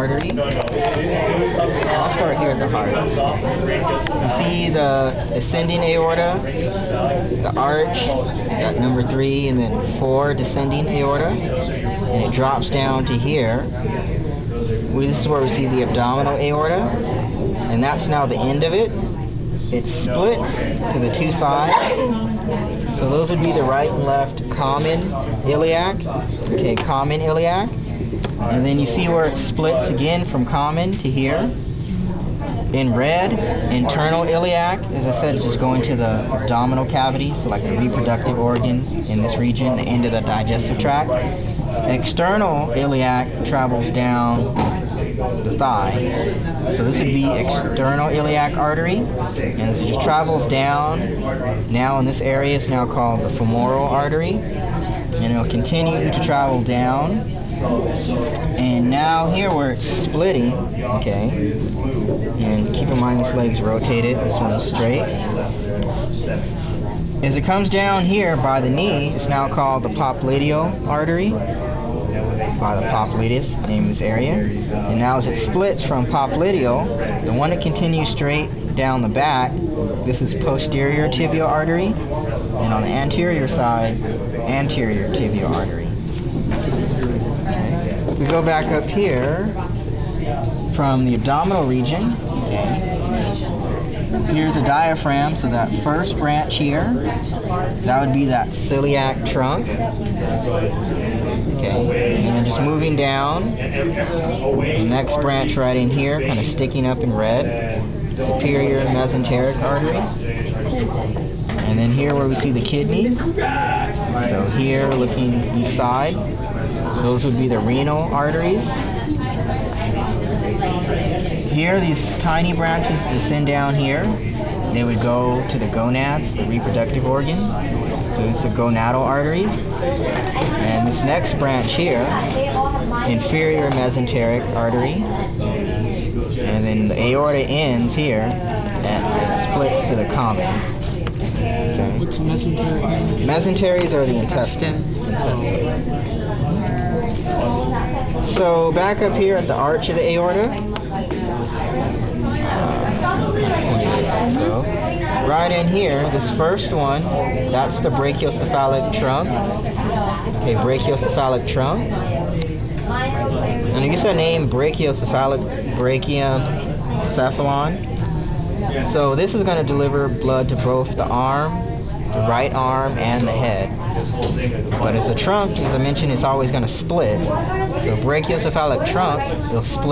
Artery. I'll start here at the heart. You see the ascending aorta, the arch at number 3, and then 4 descending aorta, and it drops down to here. This is where we see the abdominal aorta, and that's now the end of it. It splits to the two sides. So those would be the right and left common iliac. Okay, common iliac. And then you see where it splits again from common to here. In red, internal iliac, as I said, is just going to the abdominal cavity, so like the reproductive organs in this region, the end of the digestive tract. External iliac travels down the thigh. So this would be external iliac artery, and it just travels down. Now in this area, it's now called the femoral artery, and it'll continue to travel down. And now here where it's splitting, okay, and keep in mind this leg's rotated, this one's straight. As it comes down here by the knee, it's now called the popliteal artery, by the popliteus, name of this area. And now as it splits from popliteal, the one that continues straight down the back, this is posterior tibial artery, and on the anterior side, anterior tibial artery. We go back up here from the abdominal region. Okay. Here's a diaphragm, so that first branch here, that would be that celiac trunk. Okay, and then just moving down, the next branch right in here, kind of sticking up in red, superior mesenteric artery. And then here where we see the kidneys, so here looking each side, those would be the renal arteries. Here, these tiny branches descend down here. They would go to the gonads, the reproductive organs. So it's the gonadal arteries. And this next branch here, inferior mesenteric artery. And then the aorta ends here and splits to the commons. Okay. What's mesenteric? Mesenteries are the intestines. So back up here at the arch of the aorta. So right in here, this first one, that's the brachiocephalic trunk. Okay, brachiocephalic trunk. And it gets that name brachiocephalic, brachiocephalon. So this is going to deliver blood to both the arm, the right arm, and the head. But as a trunk, as I mentioned, it's always going to split. So brachiocephalic trunk, it'll split